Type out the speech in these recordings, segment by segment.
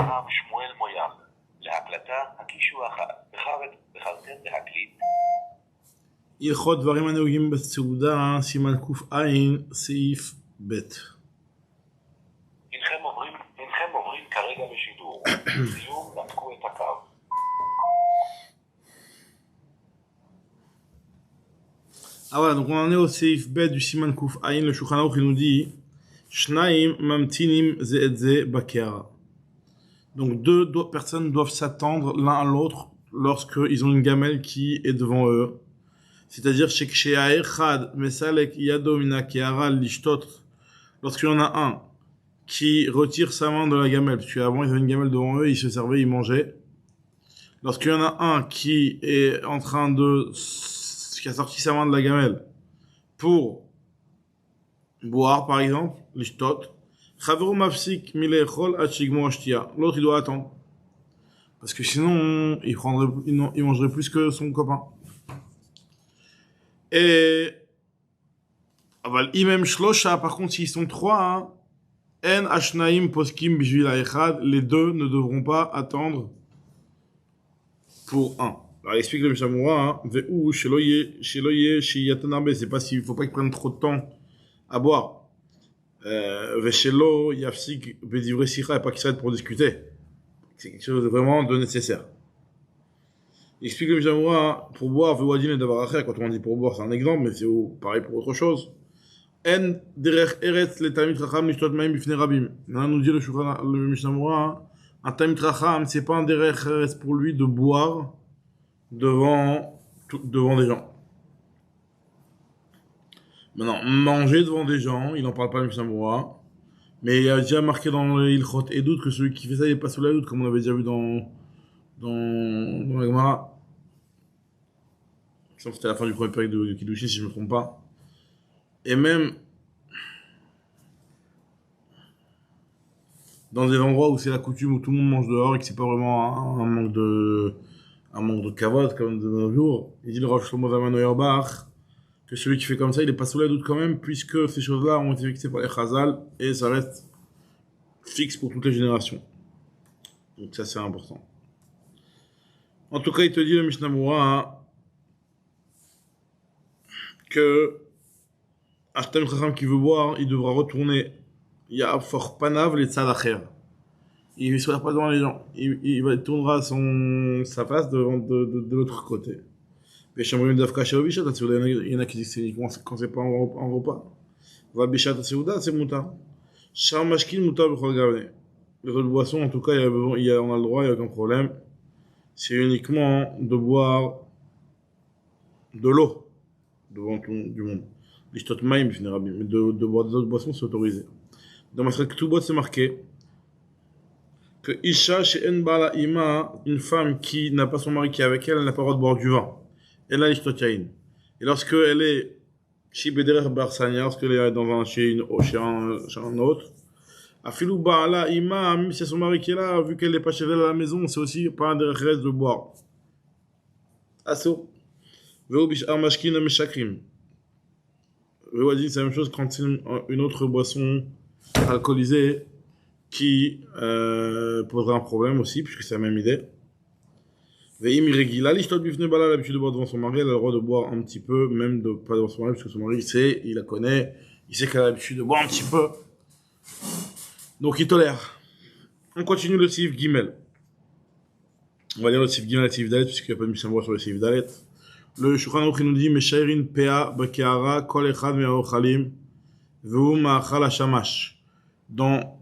הרב שמואל מויאל. להקלטה הקישוע בחרטט להקליט. הלכות דברים הנהוגים בסעודה, סימן קע' סעיף ב'. הנכם עוברים כרגע בשידור. סיום, נתקו את הקו. Ah voilà, donc on en est au Seif B du Siman Kouf Aïn, le Shulchan Aruch, il nous dit Shnaim mamtinim ze et ze bakeara. Donc deux personnes doivent s'attendre l'un à l'autre lorsqu'ils ont une gamelle qui est devant eux. C'est-à-dire Echad mesalek yado mina keara lishtot. Lorsqu'il y en a un qui retire sa main de la gamelle, parce qu'avant ils avaient une gamelle devant eux, ils se servaient, ils mangeaient. Lorsqu'il y en a un qui est en train qui a sorti sa main de la gamelle pour boire, par exemple, l'ishtot, l'autre il doit attendre. Parce que sinon, il mangerait plus que son copain. Et imem shlosha, par contre, s'ils sont trois, en ashnaim poskim bishvil ha'echad, les deux ne devront pas attendre pour un. Alors, il explique le Mishnah Moura, ve'u sheloye sheyatan, c'est pas s'il faut pas qu'ils prennent trop de temps à boire. Ve'shelo yafsik bedivrei sicha, et pas qu'ils s'arrêtent pour discuter. C'est quelque chose de vraiment de nécessaire. Il explique le Mishnah Moura, pour boire, ve'uadin et davar acher, quand on dit pour boire, c'est un exemple, mais c'est pareil pour autre chose. En derech eretz le tamid chacham lishtot maim bifnei rabim. Là, nous dit le Mishnah Moura, un tamid chacham, c'est pas un derech eretz pour lui de boire devant des gens. Maintenant, manger devant des gens, il n'en parle pas le Mishnah Moura, mais il y a déjà marqué dans le Ilchot Edut que celui qui fait ça, il est pas sous la doute, comme on avait déjà vu dans la Gemara. C'était la fin du premier période de Kiddushin, si je ne me trompe pas. Et même dans des endroits où c'est la coutume, où tout le monde mange dehors et que c'est pas vraiment un manque de kavod comme de nos jours, il dit le Rav Shlomo Zalman Auerbach que celui qui fait comme ça, il est pas sous la doute quand même, puisque ces choses-là ont été fixées par les Chazal et ça reste fixe pour toutes les générations. Donc ça c'est important. En tout cas, il te dit le Mishnah Moura que Ashtam Chacham qui veut boire, il devra retourner Ya'afor Panav les Tzadacher. Il ne sera pas devant les gens. Il tournera sa face de l'autre côté. Il y en a qui disent que c'est uniquement quand c'est pas en repas. Va Bishat Seuda, c'est Mouta. Shar Mashkin Mouta B'chol Gavne. Les autres boissons, en tout cas, on a le droit, il n'y a aucun problème. C'est uniquement de boire de l'eau devant tout du monde. L'ishtot maïm, mais de boire des autres boissons, c'est autorisé. Dans ma frère Ketubot, c'est marqué que Isha she'en bala ima, une femme qui n'a pas son mari qui est avec elle, elle n'a pas le droit de boire du vin. Elle a l'ishtot yain. Et lorsque elle est chez Bederer Barsania, lorsqu'elle est chez un autre, afilou bala ima, même si c'est son mari qui est là, vu qu'elle n'est pas chez elle à la maison, c'est aussi pas un derech de boire. Asso. Veo bishar mashkin meshakrim. Veo dit c'est la même chose quand c'est une autre boisson alcoolisée qui poserait un problème aussi, puisque c'est la même idée. Ve'im irregila l'ishtot bifnei bala, l'habitude de boire devant son mari, elle a le droit de boire un petit peu, même de pas devant son mari, parce que son mari il la connaît, il sait qu'elle a l'habitude de boire un petit peu, donc il tolère. On continue le Sif Gimel. On va lire le Sif Gimel et le Sif Dalet, puisqu'il n'y a pas de Mishnah Moura sur le Sif Dalet. Le Shulchan Aruch nous dit Meshairin pea bakeara kol echad me'aochalim ve'u ma'achal hashamash. Dans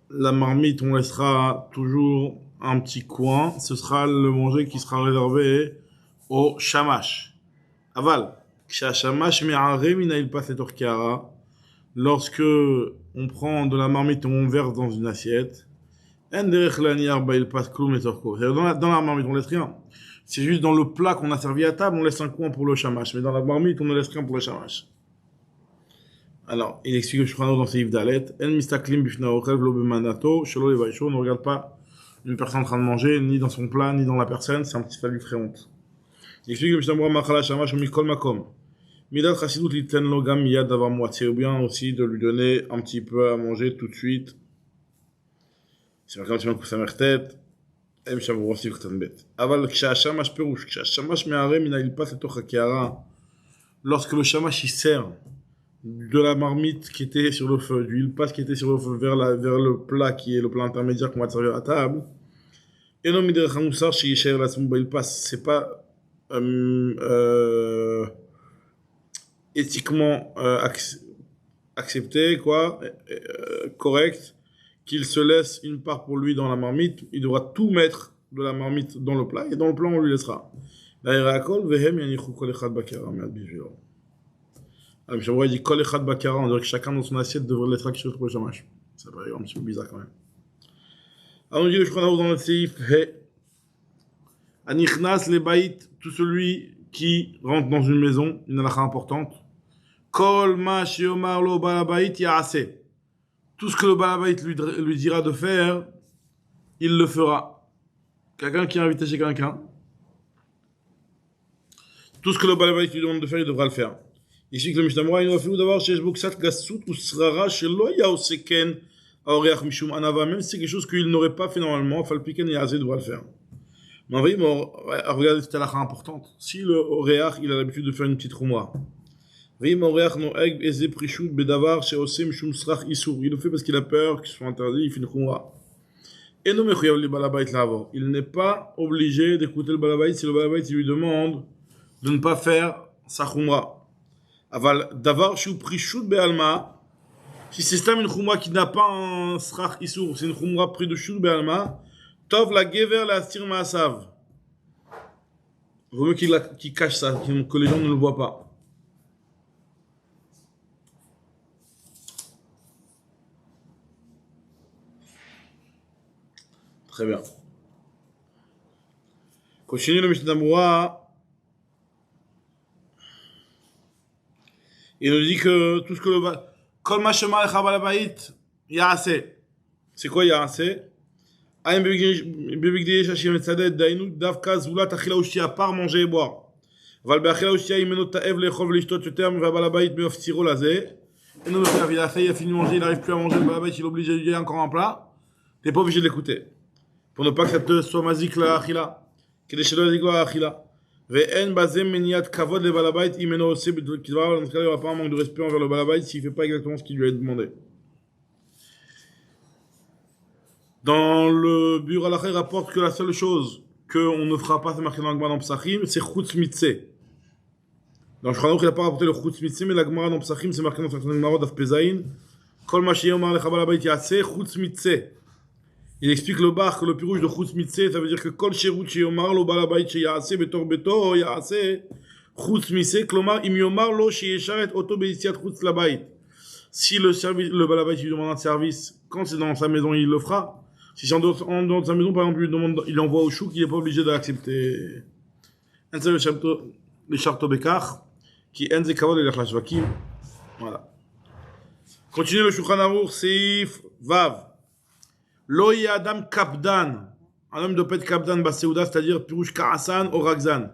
la marmite, on laissera toujours un petit coin. Ce sera le manger qui sera réservé au shamash. Aval. Shamash me'arem inail pas cette orkiara. Lorsque on prend de la marmite et on verse dans une assiette, en derech laniar ba'il pas kloum et torko. Dans la marmite, on laisse rien. C'est juste dans le plat qu'on a servi à table, on laisse un coin pour le shamash. Mais dans la marmite, on ne laisse rien pour le shamash. Alors, il explique le Shulchan Aruch dans Seif Dalet. En mistaklim bifnei ha'ochel v'lo b'manato, shelo levaisho. On ne regarde pas une personne en train de manger, ni dans son plat, ni dans la personne. C'est un petit, ça lui ferait honte. Il explique le Mishnah Moura machal shamash mikol makom. Midat chassidut liten lo gam miyad d'avoir moitié, ou bien aussi de lui donner un petit peu à manger tout de suite. c'est marqué dans le Samer tête. הם שברו הוסיף קטן ב' אבל כשהשמש פירוש, כשהשמש מהרה מן הילפס לתוך הקערה, lorsque le shamash il sert de la marmite qui était sur le feu, du ilpas qui était sur le feu vers le plat qui est le plat intermédiaire qu'on va servir à table, et non midrech hamoussar sheyisher לעצמו בילפס, c'est pas éthiquement accepté, quoi, correct, qu'il se laisse une part pour lui dans la marmite, il devra tout mettre de la marmite dans le plat, et dans le plat on lui laissera. Alors, il dit kol echad bakara, on dirait que chacun dans son assiette devrait l'être quelque chose pour le shamash. Ça paraît un petit peu bizarre quand même. Alors, on dit le Shulchan Aruch dans le Seif, Anichnas le baït, tout celui qui rentre dans une maison, une halakha importante. Kol ma sheomar lo balabait ya'aseh. Tout ce que le balabait lui dira de faire, il le fera. Quelqu'un qui est invité chez quelqu'un, tout ce que le balabait lui demande de faire, il devra le faire. Ici, que le Mishnah Moura, il va faire d'abord chez Jboksat Gassout ou Srara, chez Loya ou Seken, Aoreach Mishum Anava, même si c'est quelque chose qu'il n'aurait pas fait normalement, Falpiken et Azé devra le faire. Mais en vrai, regardez cette halakha importante. Si le Oreach, il a l'habitude de faire une petite roumra, il le fait parce qu'il a peur qu'il soit interdit, il fait une khumra. Et non, il n'est pas obligé d'écouter le balabait si le balabait lui demande de ne pas faire sa khumra. Aval davar shu prishut be'alma, si c'est une khumra qui n'a pas un srach isur, c'est une khumra pris de shut be'alma, tov la gever la astir ma'asav. Vaut mieux qu'il cache ça, que les gens ne le voient pas. Très bien. Continue le Mishnah Moura. Il nous dit que tout ce que le Kol ma shema lecha balabait ya'aseh. C'est quoi ya'aseh? Aïm bebigdei shashim etzaded dainu davka zulat achila ushtia, par manger et boire. Val be'achila ushtia imeno ta'ev lechol v'lishtot yoter v'balabait me'oftziro lazeh. Et non, il a fait, il a fini de manger, il n'arrive plus à manger, le balabait il est obligé de lui dire encore un plat. T'es pas obligé de l'écouter. Pour ne pas que ça te soit mazik la achila. Kede shelo yazik la achila. Ve'en bazem meniat kavod le balabait imeno ose b'dvar. Dans ce cas, il n'y aura pas un manque de respect envers le balabait s'il ne fait pas exactement ce qu'il lui a demandé. Dans le bureau halakha, il rapporte que la seule chose qu'on ne fera pas, c'est marqué dans le Gemara dans Psachim, c'est chutz mitzeh. Dans le Shulchan Aruch, il n'a pas rapporté le chutz mitzeh, mais la Gemara dans Psachim, c'est marqué dans le Gemara d'Af Pezaïn. Kol ma sheyomar lecha balabait ya'aseh chutz mitzeh. Il explique le bar que le pirouge de chutz mitzeh, ça veut dire que kol sherut sheyomar lo balabait sheya'aseh betor beto ya'aseh chutz mitzeh, klomar im yomar lo sheyesharet oto beisiat chutz labait. Si le balabait lui demande un service, quand c'est dans sa maison, il le fera. Si c'est en dehors de sa maison, par exemple, il envoie au chouk, il n'est pas obligé d'accepter. Un seul le charto bekar, qui est un zekavod et l'achashvakim. Voilà. Continue le Shulchan Aruch, Seif Vav. Lo adam kapdan. Un homme doit pas être kapdan baseuda, c'est-à-dire pirouche karasan ou ragzan.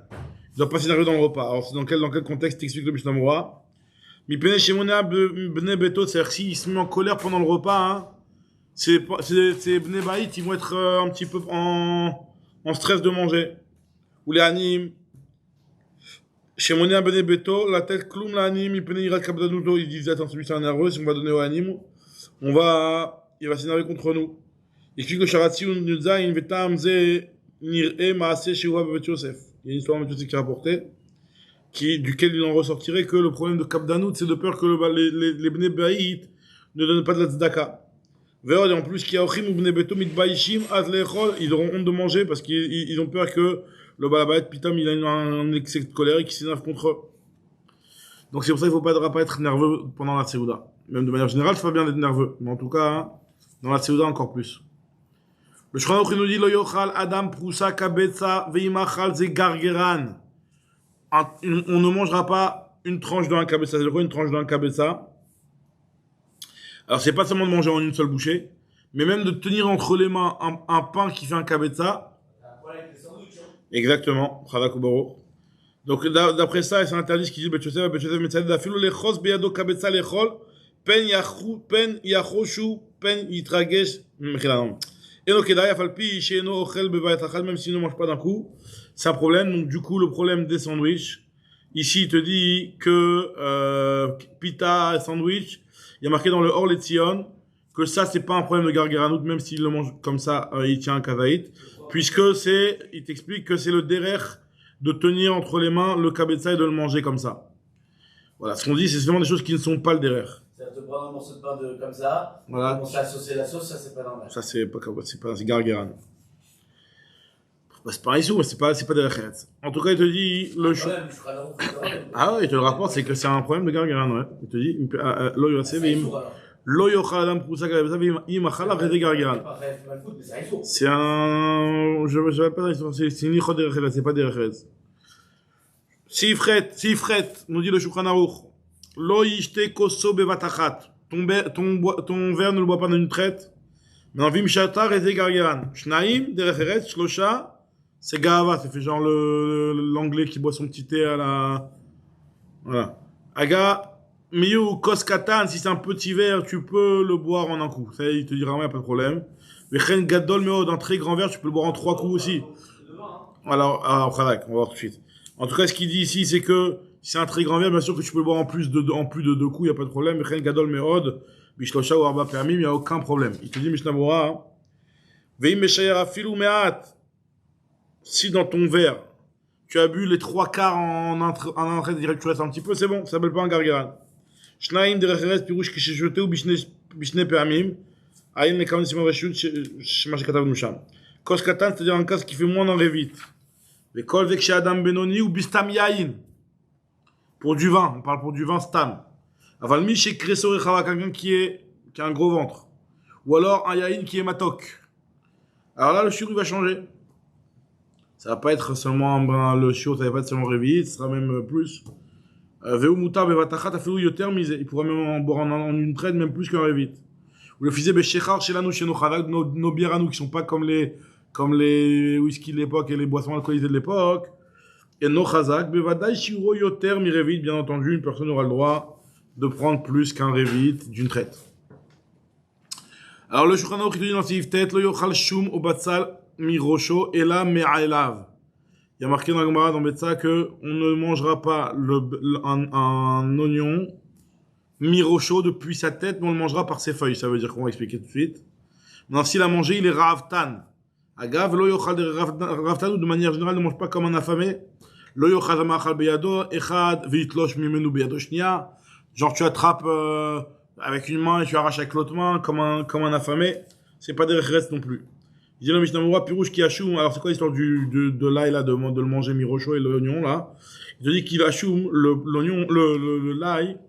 Il doit pas s'énerver dans le repas. Alors, c'est dans quel contexte t'expliques le Mishnah Moura? Mi pene shemona bne beto, c'est-à-dire s'il se met en colère pendant le repas, hein, c'est bne baït, ils vont être un petit peu en stress de manger. Ou les anim. Shemona bne beto, la tête kloum la anim, mi pene irat kapdanuto, ils disent attends, celui-ci est nerveux, si on va donner au anim, il va s'énerver contre nous. Il explique que Sharatzi nous a une vetam ze nir'e maaseh shehuva bebet Yosef. Il y a une histoire de Yosef qui est rapportée, duquel il en ressortirait que le problème de Kapdanout, c'est de peur que les Bnei Baït ne donnent pas de la tzedaka. Et en plus, ils auront honte de manger parce qu'ils ont peur que le balabait, pitam, il a un excès de colère et qu'il s'énerve contre eux. Donc c'est pour ça qu'il ne faut pas être nerveux pendant la Séouda. Même de manière générale, c'est pas bien d'être nerveux. Mais en tout cas, hein, dans la Séouda, encore plus. Le Shulchan Aruch nous dit Lo yochal adam prusa kabetza veimachal ze gargeran. On ne mangera pas une tranche d'un kabetza. C'est quoi une tranche d'un kabetza? Alors c'est pas seulement de manger en une seule bouchée, mais même de tenir entre les mains un pain qui fait un kabetza. Exactement, Khadakubaro. Donc d'après ça, c'est interdit ce qu'il dit Betchosef Metzadeh Afilu lechos beyado kabetza lechol pen yachoshu pen yitragesh mechilanom. Eno Kedaya Falpi, chez Eno Ochel Bebayat Achal, même s'il ne mange pas d'un coup, c'est un problème. Donc, du coup, le problème des sandwichs, ici, il te dit que pita et sandwich, il y a marqué dans le Or Letzion que ça, c'est pas un problème de gargaranout, même s'il le mange comme ça, il tient un kavaït, puisque il t'explique que c'est le derer de tenir entre les mains le kabetza et de le manger comme ça. Voilà, ce qu'on dit, c'est vraiment des choses qui ne sont pas le derer. C'est-à-dire te prendre un morceau de pain comme ça, Voilà. commencer à saucer la sauce, ça c'est pas normal. Ça, c'est gargaran. Bah, c'est pareil ici, mais c'est pas derer eretz. En tout cas, il te dit, ah ouais, il te le rapporte, c'est que c'est un problème de gargaran, ouais. Il te dit, lo yosef, lo yochal adam prousa kabetza, im achal arrêté gargaran. C'est je vais pas dire, c'est une ichot derer eretz, c'est pas derer eretz. Sifret, nous dit le Shulchan Aruch, lo yishte koso bevatachat. Ton verre ne le bois pas dans une traite. Mais en vim shatar et gargaran. Shnaim, derech eretz, shlosha, c'est gava, c'est fait genre l'anglais qui boit son petit thé à la, voilà. Aga, miyu kos katan, si c'est un petit verre, tu peux le boire en un coup. Ça, il te dira, il n'y a pas de problème. Vechen gadol meod, un très grand verre, tu peux le boire en 3 coups aussi. Alors, on va voir tout de suite. En tout cas, ce qu'il dit ici, c'est que si c'est un très grand verre, bien sûr que tu peux le boire en plus de 2 coups, il n'y a pas de problème. Chen gadol meod, bishlosha ou arba permis, il n'y a aucun problème. Il te dit, Mishnah Bora, veim meshayer afilu me'at. Si dans ton verre, tu as bu les 3/4 en entrée direct, tu restes un petit peu, c'est bon, ça s'appelle pas un gargaran. Shnaim derech eretz pirouche kishejote ou bishne permim. Aïn les kamen simon vashut, shema shekatav nusham. Kos katan, c'est-à-dire un cas qui fait moins d'en révite. Les kol vek adam benoni ou bistam yaïn. Pour du vin, on parle pour du vin stam. Aval mi chez kreso rechava, quelqu'un qui a un gros ventre. Ou alors un yaïn qui est matok. Alors là, le shiur, il va changer. Ça va pas être seulement le shiur, ça va pas être seulement révite, ce sera même plus. Veu mutar bevatachat afelu yoter misé. Il pourra même en boire en une traite, même plus qu'un révite. Ou le fisé beshechar chez nous, chez nos bières à nous, qui sont pas comme les whisky de l'époque et les boissons alcoolisées de l'époque. Et no chazak, bevadai shiro yoter mi révite, bien entendu, une personne aura le droit de prendre plus qu'un révite d'une traite. Alors le Shulchan Aruch qui te dit dans Sif Tet, lo yochal shum o batzal mi rosho ela me'alav. Il y a marqué dans la Gemara dans Betsa que on ne mangera pas un oignon mi-rocho depuis sa tête, mais on le mangera par ses feuilles. Ça veut dire qu'on va expliquer tout de suite. Maintenant, s'il a mangé, il est ravtan. Agav, lo yochal de ravtan, ou de manière générale, ne mange pas comme un affamé. Lo yochal ma'achal beyado, echad veitlosh mimenu beyado shnia. Genre, tu attrapes avec une main et tu arraches avec l'autre main, comme un affamé. C'est pas des restes non plus. Il dit le Mishnah Bora, pirouche qui achoum. Alors, c'est quoi l'histoire de l'ail, là, de le manger mi-rocho et l'oignon, là? Il te dit qu'il achoum l'oignon, l'ail,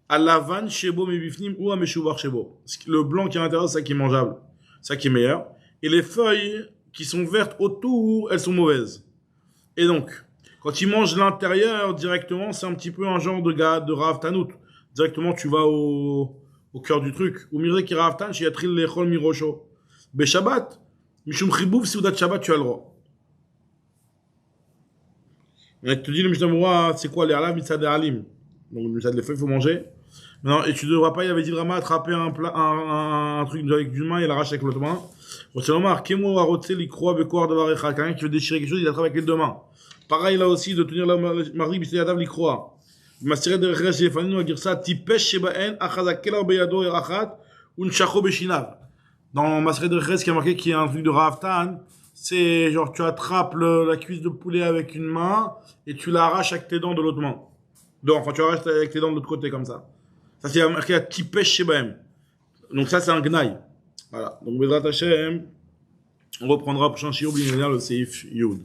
à lavan shebo mebifnim ou à meshuvar shebo. Le blanc qui est à l'intérieur, c'est ça qui est mangeable. C'est ça qui est meilleur. Et les feuilles qui sont vertes autour, elles sont mauvaises. Et donc, quand il mange l'intérieur directement, c'est un petit peu un genre de Rav Tanout. Directement, tu vas au cœur du truc. Ou miré qui Rav Tan, shiatril lechol mirocho. Be Shabbat, mishum chibouf, si oudat Shabbat, tu as le droit. Et tu te dis, le Mishnah Bora, c'est quoi les alav, mitzad et alim? Donc, les feuilles, il faut manger. Non, et tu ne devras pas, il avait dit vraiment attraper un truc avec d'une main et l'arracher avec l'autre main. Quelqu'un qui veut déchirer quelque chose, il attrape avec les 2 mains. Pareil là aussi, de tenir la mardi, bisté yadav l'ikroa. Maseret de recheres chez Fanino à dire ça, tipesh shebaen, achazakelar beyado erachat, unchacho beshinav. Dans Maseret de recheres, qui a marqué qu'il y a un truc de Ravtan, c'est genre tu attrapes la cuisse de poulet avec une main et tu l'arraches avec tes dents de l'autre main. Enfin, tu arraches avec tes dents de l'autre côté comme ça. Ça, c'est marqué à tipesh shebaen. Donc ça, c'est un gnaï. Voilà. Donc, Bezrat Hashem, on reprendra prochain shiur, le Seif Yud.